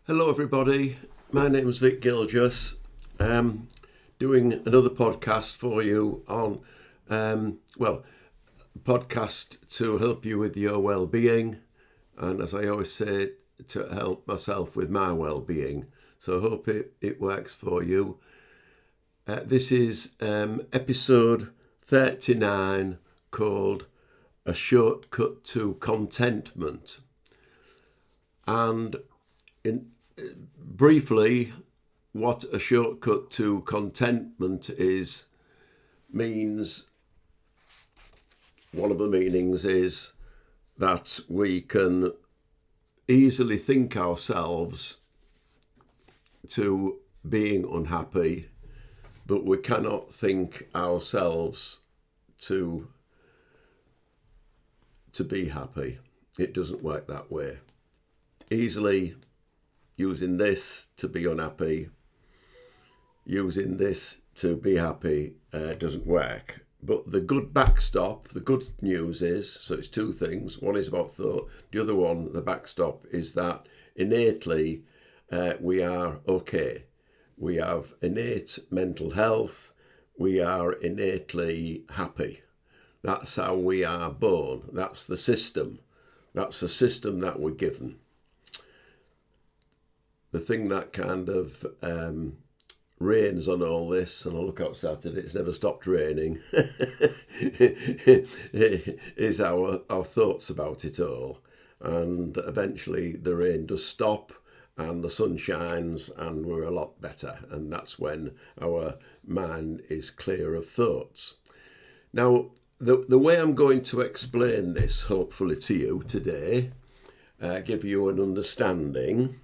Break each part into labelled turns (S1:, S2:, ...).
S1: Hello everybody, my name's Vic Gilgis. Doing another podcast for you on, podcast to help you with your well-being, and as I always say, to help myself with my well-being. So I hope it works for you. This is episode 39 called A Shortcut to Contentment. And briefly, what a shortcut to contentment means, one of the meanings is that we can easily think ourselves to being unhappy, but we cannot think ourselves to be happy. It doesn't work that way. Easily using this to be unhappy, using this to be happy doesn't work. But the good backstop, the good news is, so it's two things. One is about thought. The other one, the backstop, is that innately we are okay. We have innate mental health. We are innately happy. That's how we are born. That's the system. That's the system that we're given. The thing that kind of rains on all this, and I look outside today, it's never stopped raining, is our thoughts about it all. And eventually the rain does stop and the sun shines and we're a lot better. And that's when our mind is clear of thoughts. Now, the way I'm going to explain this, hopefully to you today, give you an understanding.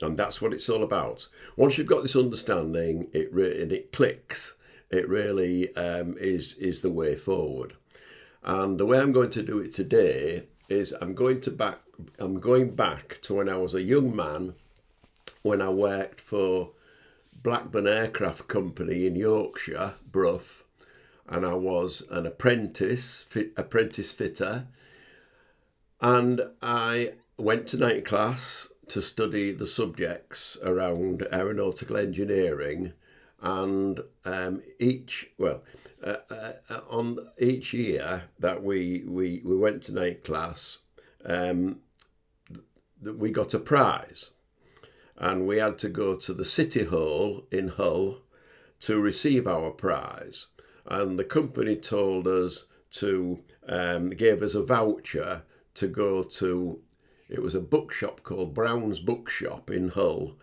S1: And that's what it's all about. Once you've got this understanding, it clicks. It really is the way forward. And the way I'm going to do it today is I'm going back to when I was a young man, when I worked for Blackburn Aircraft Company in Yorkshire, Brough, and I was an apprentice fitter, and I went to night class to study the subjects around aeronautical engineering, and on each year that we went to night class, we got a prize, and we had to go to the City Hall in Hull to receive our prize, and the company told us gave us a voucher to go to. It was a bookshop called Brown's Bookshop in Hull,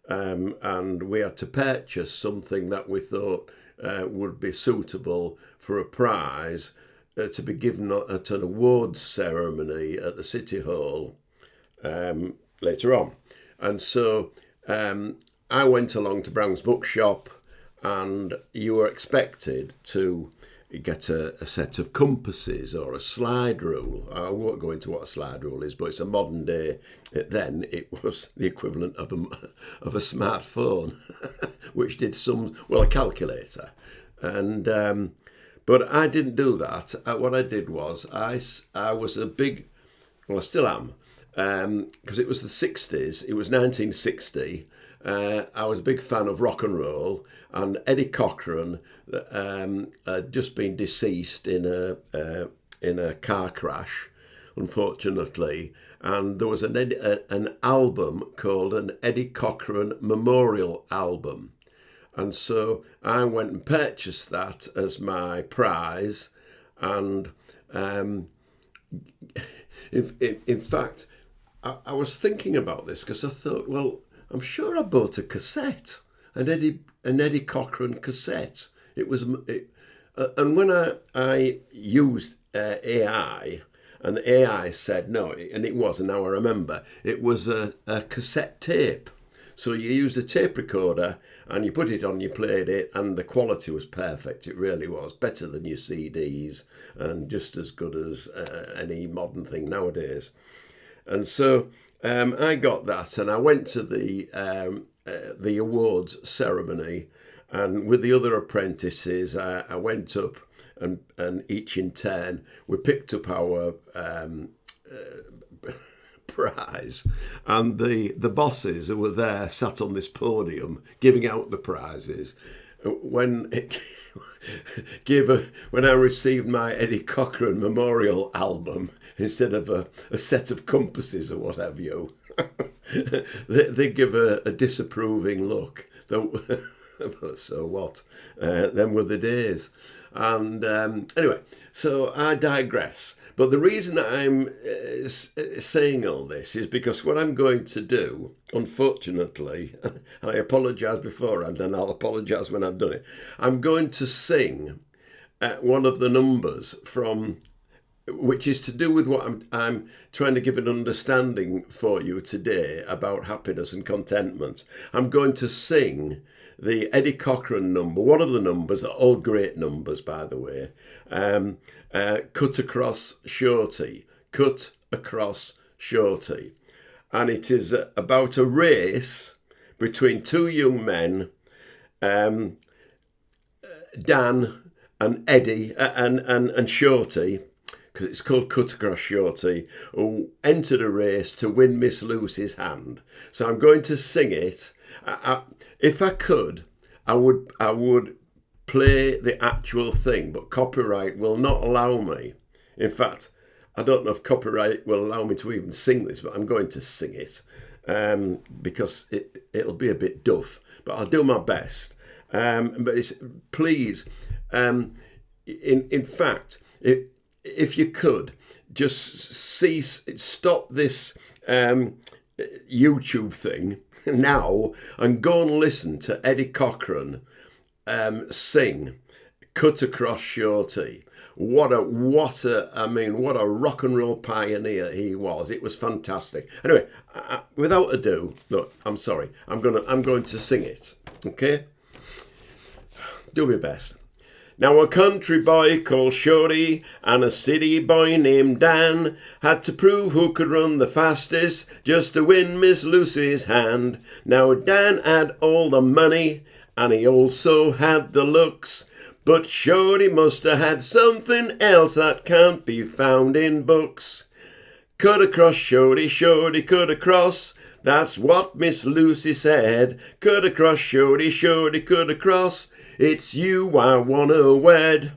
S1: and we had to purchase something that we thought would be suitable for a prize to be given at an awards ceremony at the City Hall later on. And so I went along to Brown's Bookshop, and you were expected to get a set of compasses or a slide rule. I won't go into what a slide rule is, but it's a modern day. Then it was the equivalent of a smartphone, which did a calculator. And but I didn't do that. What I did was I was a big, well, I still am, because it was the 60s. It was 1960. I was a big fan of rock and roll, and Eddie Cochran had just been deceased in a car crash, unfortunately, and there was an album called an Eddie Cochran Memorial Album, and so I went and purchased that as my prize, and in fact, I was thinking about this because I thought, well, I'm sure I bought a cassette, an Eddie Cochran cassette. And when I used AI, and AI said no, and it was, and now I remember, it was a cassette tape. So you used a tape recorder and you put it on, you played it, and the quality was perfect. It really was better than your CDs and just as good as any modern thing nowadays. And so I got that, and I went to the awards ceremony, and with the other apprentices, I went up, and each in turn we picked up our prize, and the bosses who were there sat on this podium giving out the prizes. When when I received my Eddie Cochran memorial album instead of a set of compasses or what have you, they give a disapproving look. So what? Them were the days. And anyway, so I digress. But the reason I'm saying all this is because what I'm going to do, unfortunately, and I apologise beforehand and I'll apologise when I've done it, I'm going to sing one of the numbers from, which is to do with what I'm trying to give an understanding for you today about happiness and contentment. I'm going to sing the Eddie Cochran number, one of the numbers, they're all great numbers, by the way, Cut Across Shorty, Cut Across Shorty. And it is about a race between two young men, Dan and Eddie and Shorty, because it's called Cut Across Shorty, who entered a race to win Miss Lucy's hand. So I'm going to sing it. If I could, I would play the actual thing, but copyright will not allow me. In fact, I don't know if copyright will allow me to even sing this, but I'm going to sing it because it'll be a bit duff, but I'll do my best. But it's, please, in fact, if you could, just stop this YouTube thing now and go and listen to Eddie Cochran sing Cut Across Shorty. What a rock and roll pioneer he was. It was fantastic. Anyway, without ado, look, I'm sorry. I'm going to sing it. Okay? Do my best. Now a country boy called Shorty and a city boy named Dan had to prove who could run the fastest just to win Miss Lucy's hand. Now Dan had all the money and he also had the looks, but Shorty must have had something else that can't be found in books. Cut across, Shorty, Shorty, cut across. That's what Miss Lucy said. Cut across, Shorty, Shorty, cut across. It's you I wanna wed.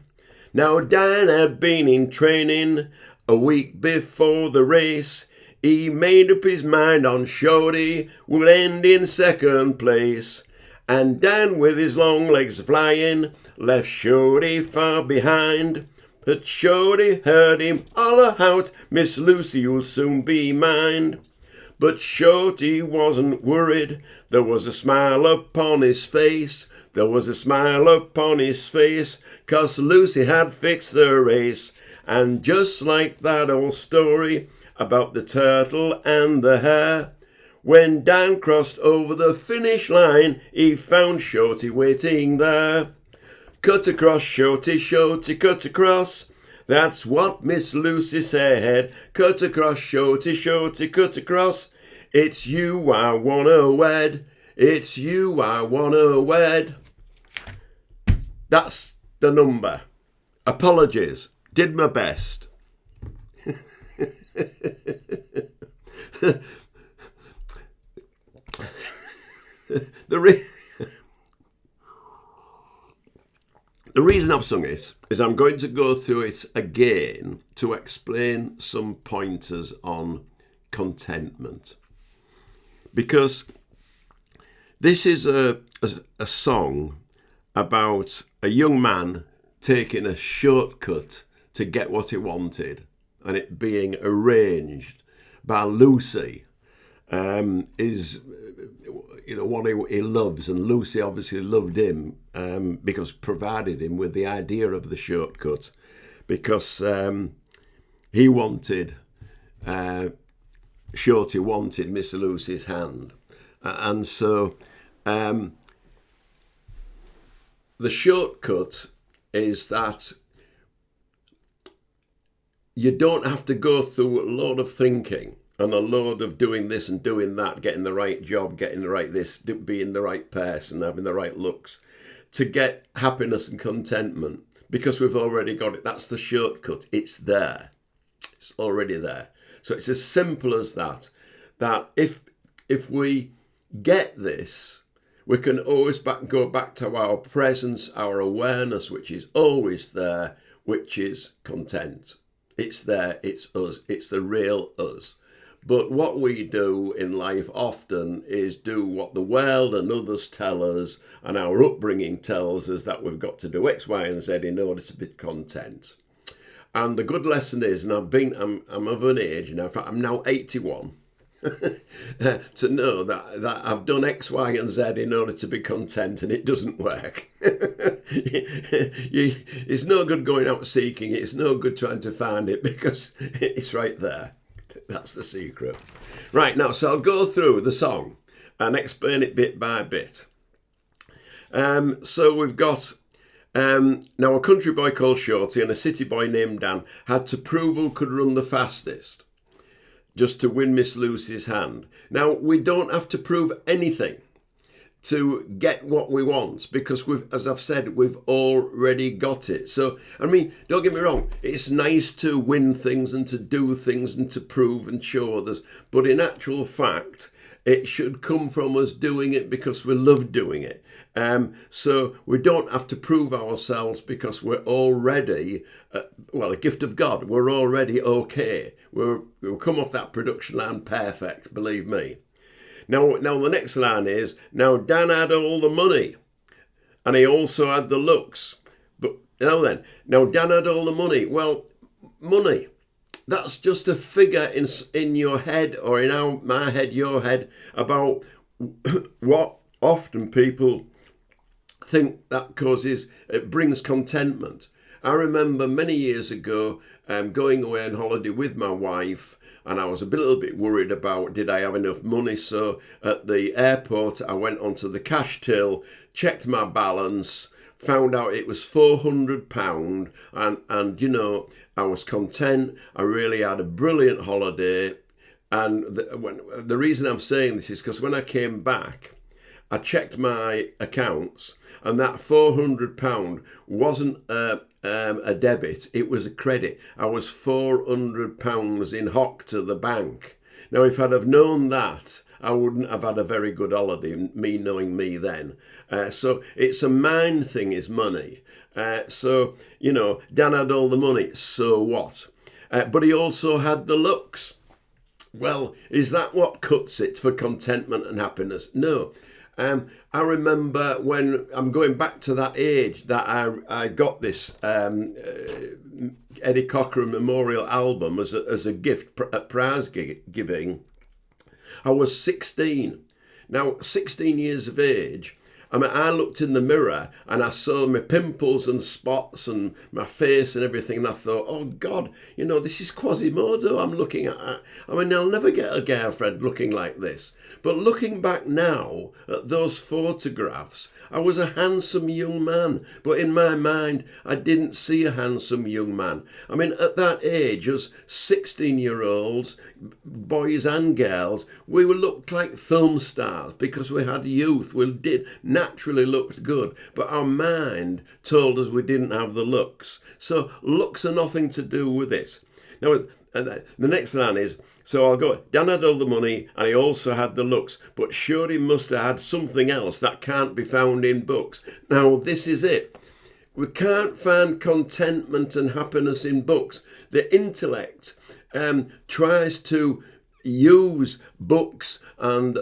S1: Now Dan had been in training a week before the race. He made up his mind on Shorty would end in second place. And Dan with his long legs flying left Shorty far behind. But Shorty heard him holler out, Miss Lucy, you'll soon be mine. But Shorty wasn't worried, there was a smile upon his face. There was a smile upon his face, 'cause Lucy had fixed the race. And just like that old story about the turtle and the hare, when Dan crossed over the finish line, he found Shorty waiting there. Cut across, Shorty, Shorty, cut across. That's what Miss Lucy said. Cut across, Shorty, Shorty, cut across. It's you I wanna wed. It's you I wanna wed. That's the number. Apologies. Did my best. The reason I've sung it is I'm going to go through it again to explain some pointers on contentment. Because this is a song about a young man taking a shortcut to get what he wanted, and it being arranged by Lucy, is what he loves, and Lucy obviously loved him because provided him with the idea of the shortcut, because he wanted Shorty wanted Miss Lucy's hand, and so the shortcut is that you don't have to go through a load of thinking and a load of doing this and doing that, getting the right job, getting the right this, being the right person, having the right looks, to get happiness and contentment, because we've already got it. That's the shortcut. It's there. It's already there. So it's as simple as that. that if we get this, we can always go back to our presence, our awareness, which is always there, which is content. It's there, it's us, it's the real us. But what we do in life often is do what the world and others tell us, and our upbringing tells us that we've got to do X, Y, and Z in order to be content. And the good lesson is, and I'm of an age now, in fact, I'm now 81, to know that I've done X, Y, and Z in order to be content, and it doesn't work. It's no good going out seeking it. It's no good trying to find it, because it's right there. That's the secret. Right, now, so I'll go through the song and explain it bit by bit. So we've got, now a country boy called Shorty and a city boy named Dan had to prove who could run the fastest, just to win Miss Lucy's hand. Now, we don't have to prove anything to get what we want, because as I've said, we've already got it. So, I mean, don't get me wrong, it's nice to win things and to do things and to prove and show others, but in actual fact, it should come from us doing it because we love doing it. So we don't have to prove ourselves, because we're already, a gift of God. We're already okay. We'll come off that production line perfect, believe me. Now the next line is, now Dan had all the money and he also had the looks. But now Dan had all the money. Well, money, that's just a figure in your head, or in my head, your head, about what often people think that it brings contentment. I remember many years ago going away on holiday with my wife, and I was a little bit worried about, did I have enough money? So at the airport, I went onto the cash till, checked my balance, found out it was £400, and you know, I was content. I really had a brilliant holiday. And the reason I'm saying this is because when I came back, I checked my accounts, and that £400 wasn't a debit, it was a credit. I was £400 in hock to the bank. Now, if I'd have known that, I wouldn't have had a very good holiday, me knowing me then. So it's a mind thing, is money. So, you know, Dan had all the money, so what? But he also had the looks. Well, is that what cuts it for contentment and happiness? No. I remember when I'm going back to that age that I got this Eddie Cochran Memorial album as a gift at prize giving. I was 16. Now, 16 years of age, I mean, I looked in the mirror and I saw my pimples and spots and my face and everything, and I thought, oh God, you know, this is Quasimodo I'm looking at. I mean, I'll never get a girlfriend looking like this. But looking back now at those photographs, I was a handsome young man, but in my mind, I didn't see a handsome young man. I mean, at that age, us 16-year-olds, boys and girls, we looked like film stars because we had youth. We did naturally looked good, but our mind told us we didn't have the looks. So looks are nothing to do with this. Now, the next line is, so I'll go, Dan had all the money and he also had the looks, but sure he must have had something else that can't be found in books. Now, this is it. We can't find contentment and happiness in books. The intellect tries to use books and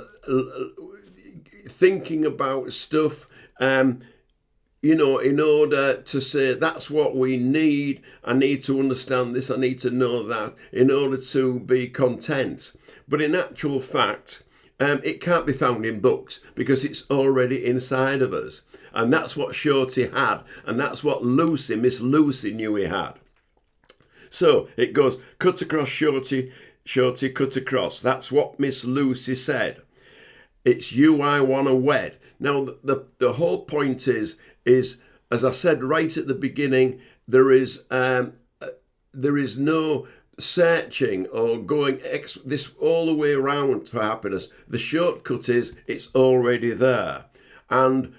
S1: thinking about stuff, you know, in order to say that's what we need. I need to understand this. I need to know that in order to be content. But in actual fact, it can't be found in books because it's already inside of us. And that's what Shorty had. And that's what Miss Lucy knew he had. So it goes, cut across Shorty, Shorty cut across. That's what Miss Lucy said. It's you I want to wed. Now, the whole point is, as I said right at the beginning, there is no searching or going this all the way around for happiness. The shortcut is it's already there. And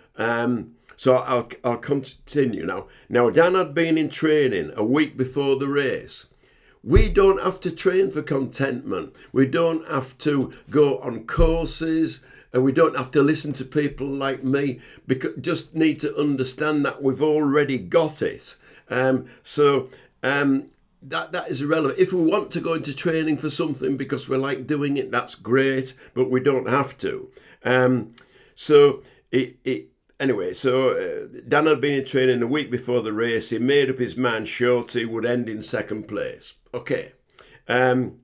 S1: so I'll continue now. Now, Dan had been in training a week before the race. we don't have to train for contentment. We don't have to go on courses, and we don't have to listen to people like me. Because just need to understand that we've already got it. That is irrelevant. If we want to go into training for something because we like doing it, that's great, but we don't have to. Anyway, Dan had been in training a week before the race. He made up his mind Shorty would end in second place. Okay. And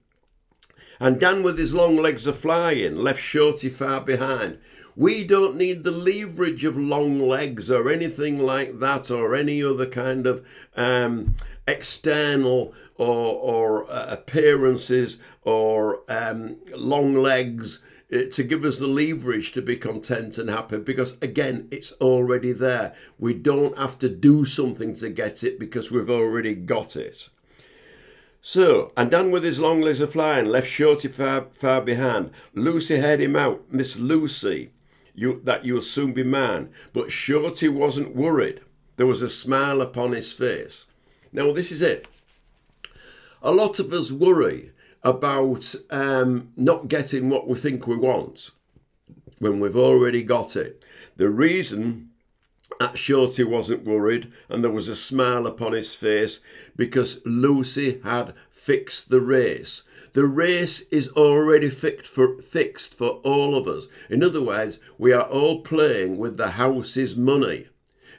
S1: Dan, with his long legs a flying, left Shorty far behind. We don't need the leverage of long legs or anything like that, or any other kind of external or appearances or long legs to give us the leverage to be content and happy, because again, it's already there. We don't have to do something to get it because we've already got it. So, and Dan with his long legs a flying, left Shorty far behind. Lucy heard him out. Miss Lucy, you'll soon be mine. But Shorty wasn't worried. There was a smile upon his face. Now, this is it. A lot of us worry about not getting what we think we want when we've already got it. The reason that Shorty wasn't worried and there was a smile upon his face because Lucy had fixed the race. The race is already fixed for all of us. In other words, we are all playing with the house's money.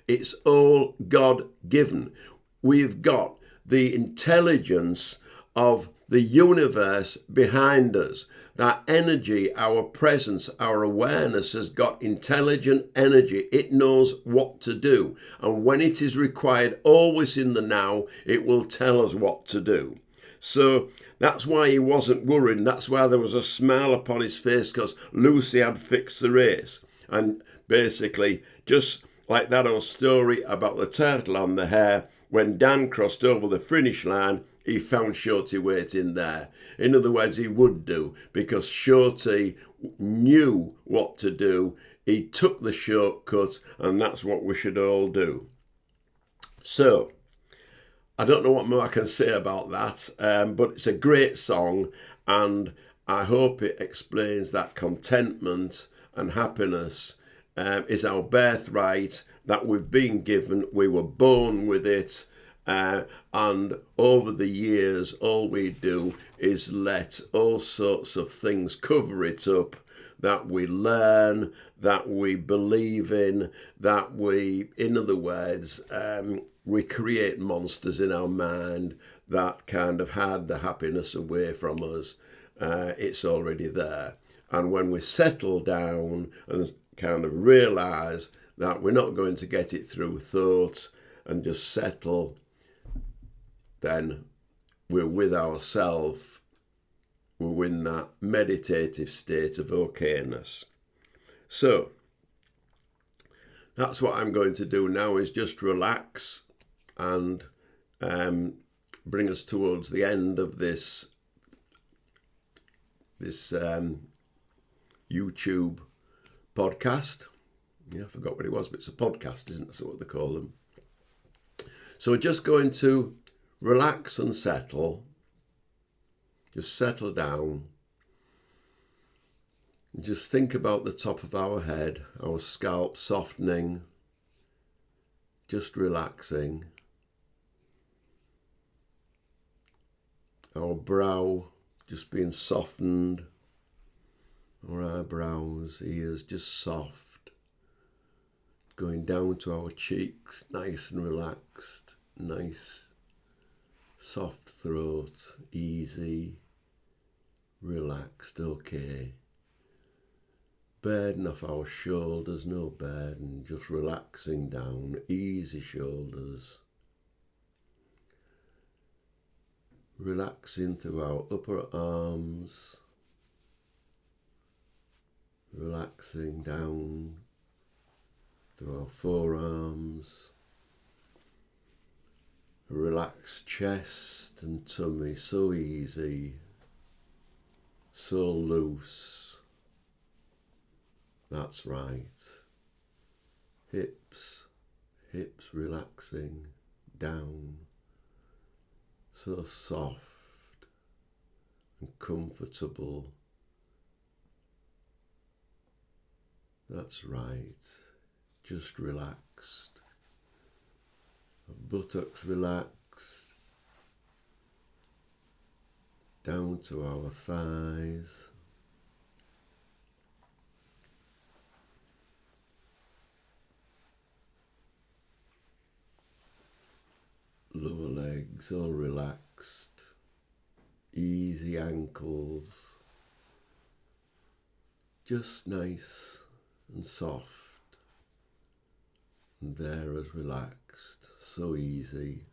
S1: It's all God-given. We've got the intelligence of the universe behind us. That energy, our presence, our awareness has got intelligent energy. It knows what to do. And when it is required, always in the now, it will tell us what to do. So that's why he wasn't worried. And that's why there was a smile upon his face, because Lucy had fixed the race. And basically, just like that old story about the turtle and the hare, when Dan crossed over the finish line, he found Shorty waiting there. In other words, he would do, because Shorty knew what to do. He took the shortcut, and that's what we should all do. So, I don't know what more I can say about that, but it's a great song, and I hope it explains that contentment and happiness is our birthright, that we've been given. We were born with it. And over the years, all we do is let all sorts of things cover it up, that we learn, that we believe in, that we, in other words, we create monsters in our mind that kind of hide the happiness away from us. It's already there. And when we settle down and kind of realise that we're not going to get it through thought and just settle, then we're with ourselves. We're in that meditative state of okayness. So that's what I'm going to do now, is just relax and bring us towards the end of this YouTube podcast. Yeah, I forgot what it was, but it's a podcast, isn't it? That's what they call them. So we're just going to relax and settle. Just settle down. And just think about the top of our head, our scalp softening, just relaxing. Our brow just being softened, our eyebrows, ears just soft, going down to our cheeks, nice and relaxed, nice, soft throat, easy, relaxed, okay. Burden off our shoulders, no burden, just relaxing down, easy shoulders. Relaxing through our upper arms, relaxing down through our forearms, relaxed chest and tummy, so easy, so loose. That's right. Hips relaxing down, so soft, and comfortable. That's right. Just relaxed. Buttocks relaxed. Down to our thighs. Lower legs all relaxed. Easy ankles. Just nice and soft. And there as relaxed. So easy.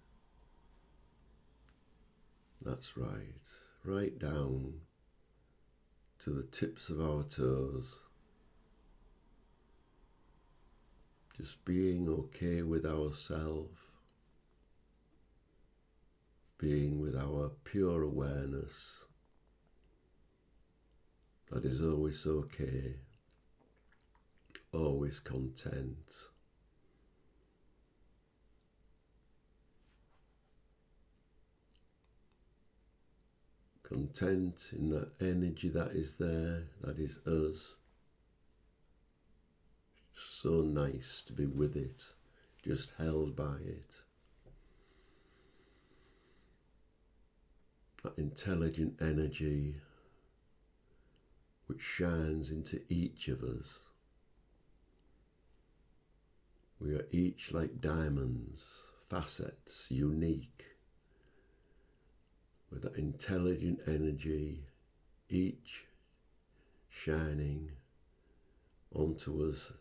S1: That's right. Right down to the tips of our toes. Just being okay with ourselves. Being with our pure awareness. That is always okay. Always content. Content in that energy that is there, that is us. So nice to be with it, just held by it. That intelligent energy which shines into each of us. We are each like diamonds, facets, unique, with that intelligent energy, each shining onto us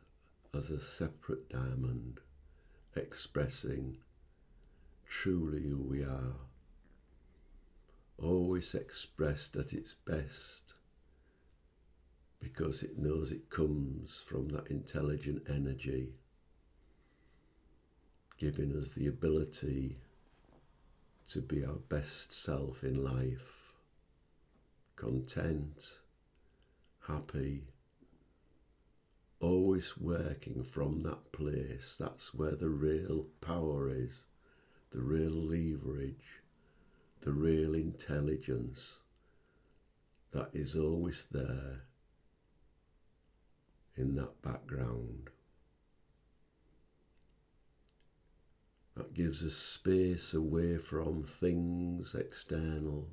S1: as a separate diamond, expressing truly who we are, always expressed at its best, because it knows it comes from that intelligent energy, giving us the ability to be our best self in life, content, happy, always working from that place. That's where the real power is, the real leverage, the real intelligence that is always there in that background. That gives us space away from things external.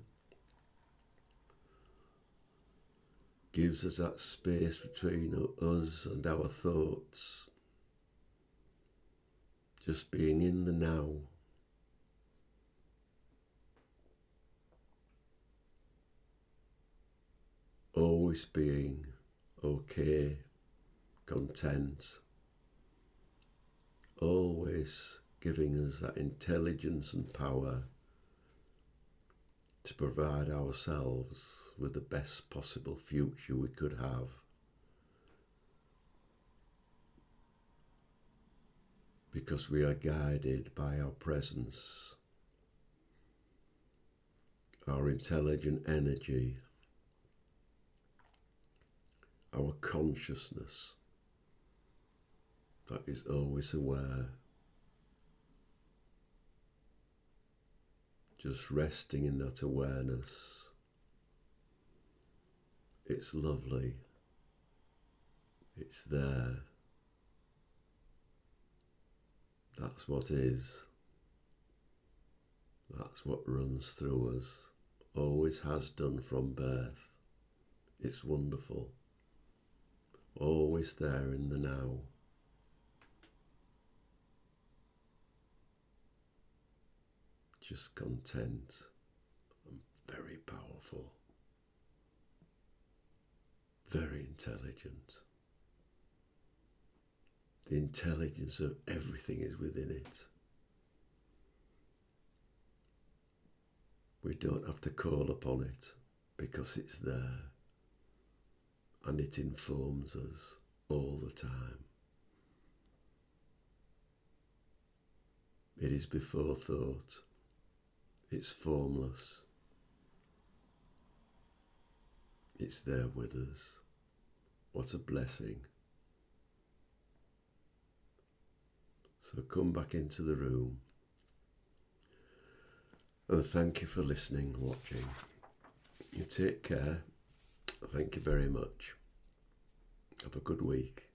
S1: Gives us that space between us and our thoughts. Just being in the now. Always being okay, content. Always giving us that intelligence and power to provide ourselves with the best possible future we could have. Because we are guided by our presence, our intelligent energy, our consciousness that is always aware. Just resting in that awareness. It's lovely. It's there. That's what is. That's what runs through us. Always has done from birth. It's wonderful. Always there in the now. Just content and very powerful, very intelligent. The intelligence of everything is within it. We don't have to call upon it because it's there and it informs us all the time. It is before thought. It's formless. It's there with us. What a blessing. So come back into the room. And thank you for listening, watching. You take care. Thank you very much. Have a good week.